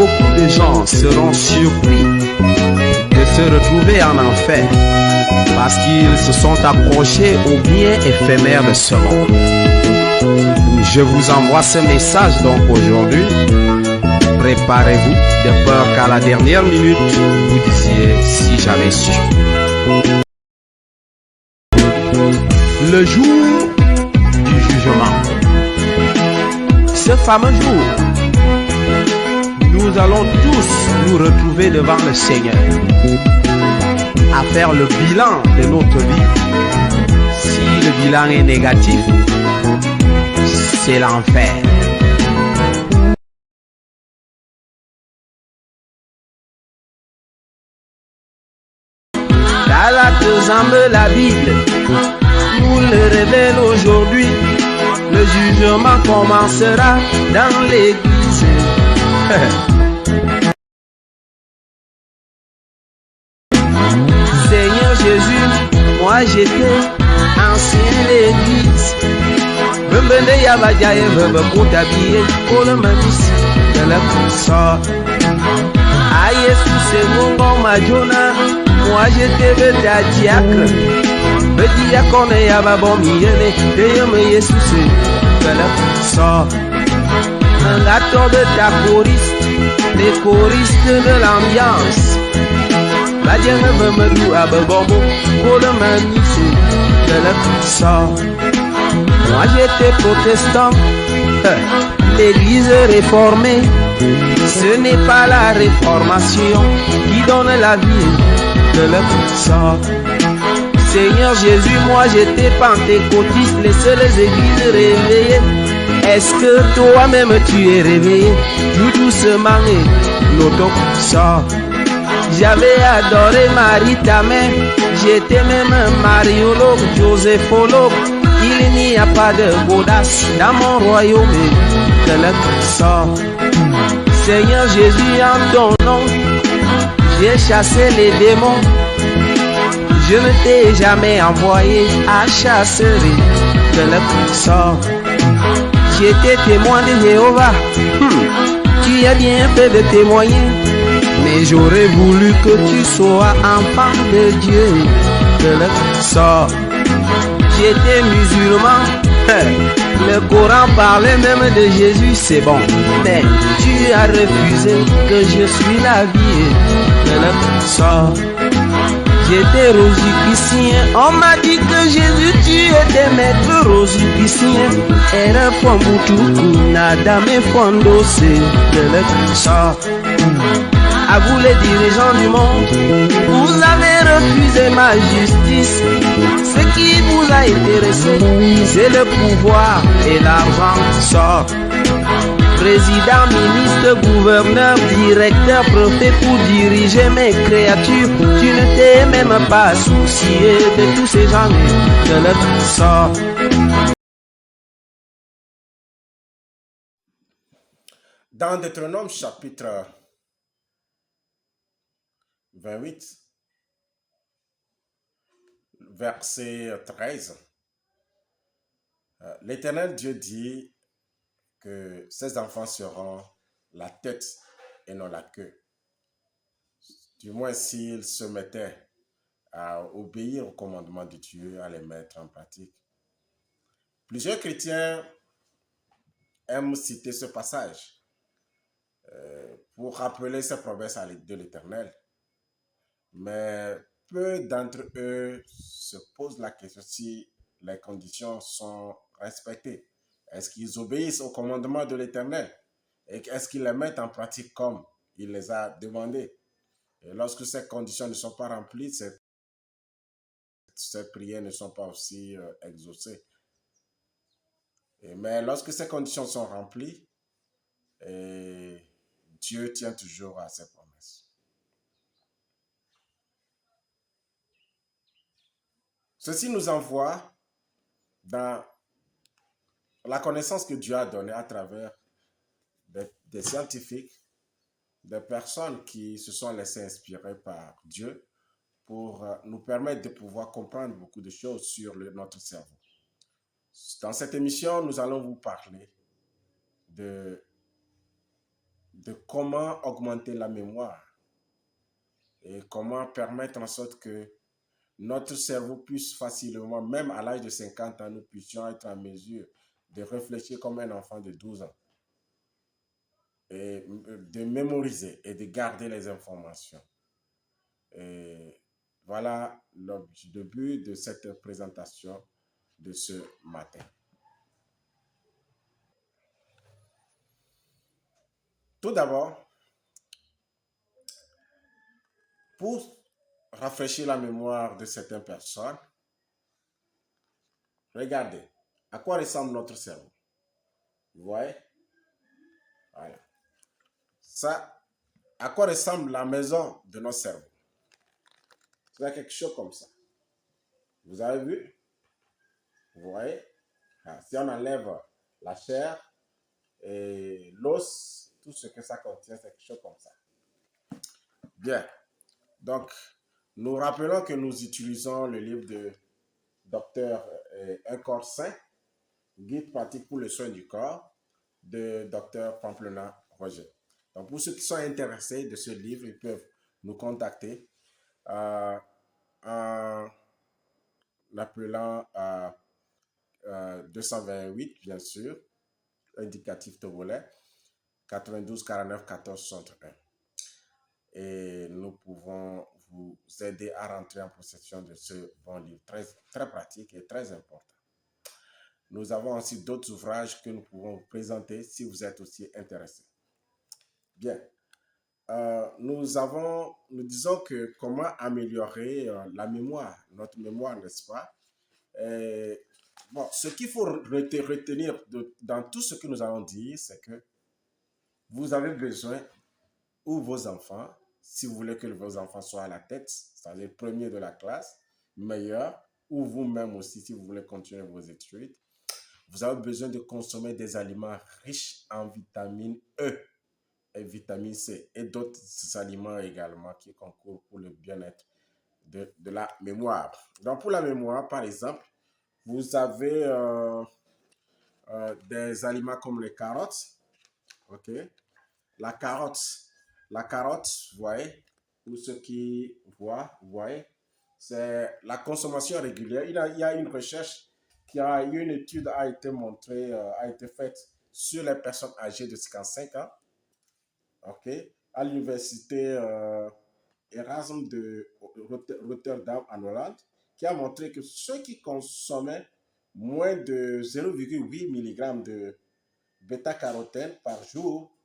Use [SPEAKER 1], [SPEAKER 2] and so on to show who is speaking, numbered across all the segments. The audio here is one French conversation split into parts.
[SPEAKER 1] beaucoup de gens seront surpris de se retrouver en enfer parce qu'ils se sont accrochés au bien éphémère de ce monde. Je vous envoie ce message donc aujourd'hui. Préparez-vous de peur qu'à la dernière minute, vous disiez si j'avais su. Le jour du jugement. Ce fameux jour, nous allons tous nous retrouver devant le Seigneur à faire le bilan de notre vie. Si le bilan est négatif, c'est l'enfer. La Bible nous le révèle aujourd'hui. Le jugement commencera dans l'église. Seigneur Jésus, moi j'étais ancien l'église. Bembende yabajaye bembekotabiye olemamis de la puissance. Aïe sous ce moment majona. Moi j'étais bête diacre. Bête diacre yaba miene. Deyome Yesus de la puissance. Un gâteau de ta choriste. Les choristes de l'ambiance. La dienne veut me douer à Bebombo. Pour le manis de la puissance. Moi j'étais protestant. L'église réformée. Ce n'est pas la réformation qui donne la vie de la puissance. Seigneur Jésus, moi j'étais pentecôtiste, les seules églises réveillées. Est-ce que toi-même tu es réveillé? Tout doucement et l'auto-puissant. J'avais adoré Marie ta mère, j'étais même mariologue, joséphologue. Il n'y a pas de audace dans mon royaume de la puissance. Seigneur Jésus, en ton nom, j'ai chassé les démons. Je ne t'ai jamais envoyé à chasser de la puissance. J'étais témoin de Jéhovah. Tu as bien fait de témoigner. Mais j'aurais voulu que tu sois enfant de Dieu de la puissance. J'étais musulman. Le Coran parlait même de Jésus, c'est bon. Mais tu as refusé que je suis la vie de la puissance. J'étais rosicrucien. On m'a dit que Jésus, tu étais maître rosicrucien. Era Fombutuku, nada me fondose de la puissance. À vous les dirigeants du monde, vous avez refusé ma justice. Ce qui vous a intéressé, c'est le pouvoir et l'argent sort. Président, ministre, gouverneur, directeur, préfet pour diriger mes créatures. Tu ne t'es même pas soucié de tous ces gens de leur sort.
[SPEAKER 2] Dans Deutéronome chapitre 28, verset 13, l'Éternel Dieu dit que ses enfants seront la tête et non la queue. Du moins s'ils se mettaient à obéir aux commandements de Dieu, à les mettre en pratique. Plusieurs chrétiens aiment citer ce passage pour rappeler ces promesses de l'Éternel. Mais peu d'entre eux se posent la question si les conditions sont respectées. Est-ce qu'ils obéissent aux commandements de l'Éternel? Et est-ce qu'ils les mettent en pratique comme il les a demandés? Et lorsque ces conditions ne sont pas remplies, ces prières ne sont pas aussi exaucées. Mais lorsque ces conditions sont remplies, Dieu tient toujours à ses promesses. Ceci nous envoie dans la connaissance que Dieu a donnée à travers des scientifiques, des personnes qui se sont laissées inspirer par Dieu pour nous permettre de pouvoir comprendre beaucoup de choses sur notre cerveau. Dans cette émission, nous allons vous parler de de comment augmenter la mémoire et comment permettre en sorte que notre cerveau puisse facilement, même à l'âge de 50 ans, nous puissions être en mesure de réfléchir comme un enfant de 12 ans et de mémoriser et de garder les informations. Et voilà le but de cette présentation de ce matin. Tout d'abord, pour rafraîchir la mémoire de certaines personnes, regardez à quoi ressemble notre cerveau. Vous voyez? Voilà. Ça, à quoi ressemble la maison de notre cerveau? C'est quelque chose comme ça. Vous avez vu? Vous voyez? Si on enlève la chair et l'os, tout ce que ça contient, c'est quelque chose comme ça. Bien. Donc, nous rappelons que nous utilisons le livre de Docteur Un corps sain, guide pratique pour le soin du corps, de Docteur Pamplona Roger. Donc, pour ceux qui sont intéressés de ce livre, ils peuvent nous contacter en appelant à 228, bien sûr, indicatif togolais, 92 49 14 61. Et nous pouvons vous aider à rentrer en possession de ce bon livre, très, très pratique et très important. Nous avons aussi d'autres ouvrages que nous pouvons vous présenter si vous êtes aussi intéressé. Bien. Nous disons que comment améliorer la mémoire, notre mémoire, n'est-ce pas? Bon, ce qu'il faut retenir dans tout ce que nous allons dire, c'est que vous avez besoin, ou vos enfants, si vous voulez que vos enfants soient à la tête, c'est-à-dire premier de la classe, meilleur, ou vous-même aussi, si vous voulez continuer vos études, vous avez besoin de consommer des aliments riches en vitamine E et vitamine C et d'autres aliments également qui concourent pour le bien-être de la mémoire. Donc, pour la mémoire, par exemple, vous avez des aliments comme les carottes. OK? La carotte, vous voyez, pour ceux qui voient, vous voyez, c'est la consommation régulière. Il y a une recherche une étude a été montrée, a été faite sur les personnes âgées de 55 ans, OK, à l'université Erasmus de Rotterdam en Hollande, qui a montré que ceux qui consommaient moins de 0,8 mg de bêta-carotène par jour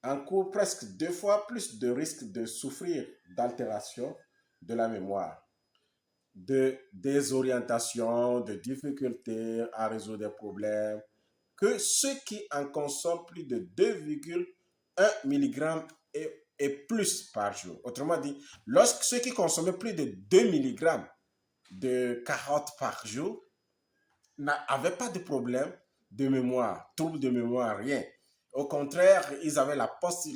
[SPEAKER 2] encourent presque 2 fois plus de risques de souffrir d'altération de la mémoire, de désorientation, de difficultés à résoudre des problèmes, que ceux qui en consomment plus de 2,1 mg et plus par jour. Autrement dit, lorsque ceux qui consommaient plus de 2 mg de carottes par jour n'avaient pas de problème de mémoire, trouble de mémoire, rien. Au contraire, ils avaient la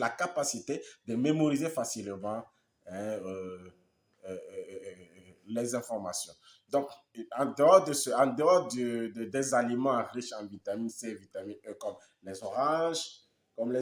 [SPEAKER 2] capacité de mémoriser facilement les informations. Donc, en dehors des aliments riches en vitamine C et vitamine E, comme les oranges, les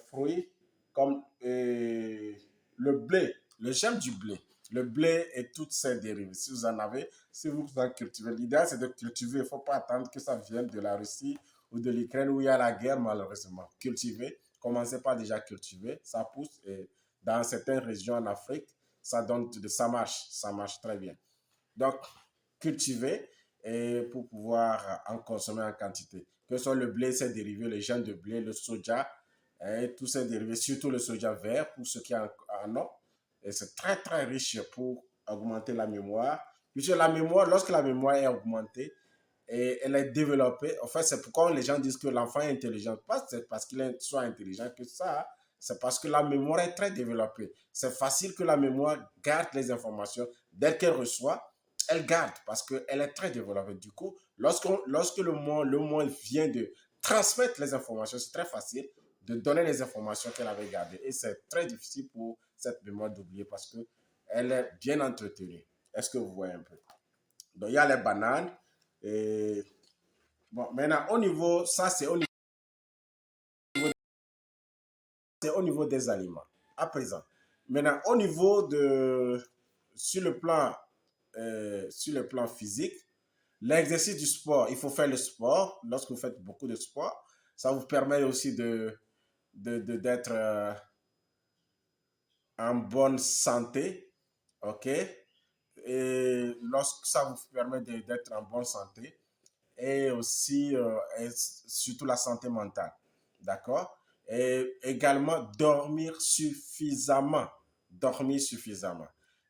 [SPEAKER 2] fruits, comme le blé, le germe du blé. Le blé et toutes ses dérivés. Si vous en avez, si vous en cultivez, l'idéal c'est de cultiver. Il ne faut pas attendre que ça vienne de la Russie ou de l'Ukraine où il y a la guerre, malheureusement. Cultiver, commencez par déjà cultiver, ça pousse et dans certaines régions en Afrique, ça marche très bien. Donc, cultiver et pour pouvoir en consommer en quantité. Que ce soit le blé, ses dérivés, les graines de blé, le soja, et tous ces dérivés, surtout le soja vert pour ceux qui en ont. Et c'est très, très riche pour augmenter la mémoire. Puisque la mémoire, lorsque la mémoire est augmentée et elle est développée, en fait, c'est pourquoi les gens disent que l'enfant est intelligent. Pas c'est parce qu'il soit intelligent que ça, c'est parce que la mémoire est très développée. C'est facile que la mémoire garde les informations dès qu'elle reçoit. Elle garde parce qu'elle est très développée. Du coup, lorsque le monde vient de transmettre les informations, c'est très facile de donner les informations qu'elle avait gardées. Et c'est très difficile pour cette mémoire d'oublier parce qu'elle est bien entretenue. Est-ce que vous voyez un peu? Donc, il y a les bananes. Et bon, maintenant, au niveau, ça c'est au niveau des aliments. À présent. Maintenant, au niveau de, sur le plan physique, l'exercice du sport, il faut faire le sport. Lorsque vous faites beaucoup de sport, ça vous permet aussi d'être en bonne santé. OK? Et lorsque ça vous permet d'être en bonne santé, et aussi et surtout la santé mentale, d'accord? Et également dormir suffisamment,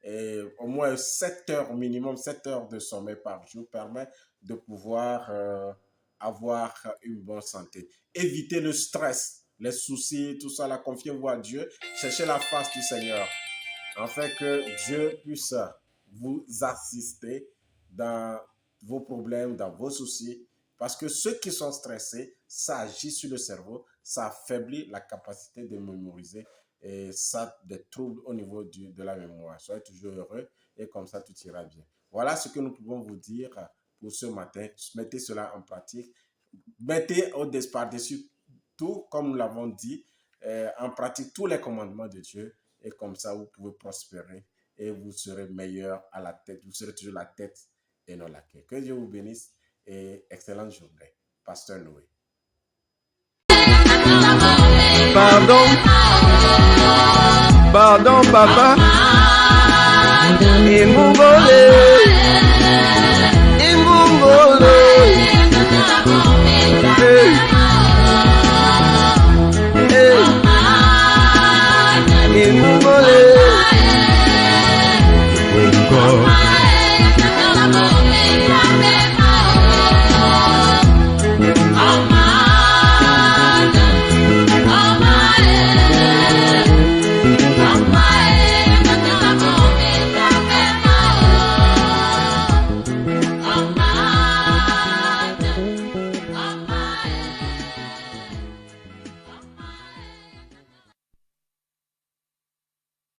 [SPEAKER 2] et au moins 7 heures minimum, 7 heures de sommeil par jour permet de pouvoir avoir une bonne santé. Éviter le stress, les soucis, tout ça, confiez-vous à Dieu, cherchez la face du Seigneur, afin que Dieu puisse vous assister dans vos problèmes, dans vos soucis, parce que ceux qui sont stressés, ça agit sur le cerveau, ça affaiblit la capacité de mémoriser et ça a des troubles au niveau de la mémoire. Soyez toujours heureux et comme ça tout ira bien. Voilà ce que nous pouvons vous dire pour ce matin. Mettez cela en pratique. Mettez par-dessus tout, comme nous l'avons dit, en pratique tous les commandements de Dieu et comme ça vous pouvez prospérer et vous serez meilleur à la tête. Vous serez toujours la tête et non la queue. Que Dieu vous bénisse et excellente journée. Pasteur Noé.
[SPEAKER 1] Pardon papa, et mon volet.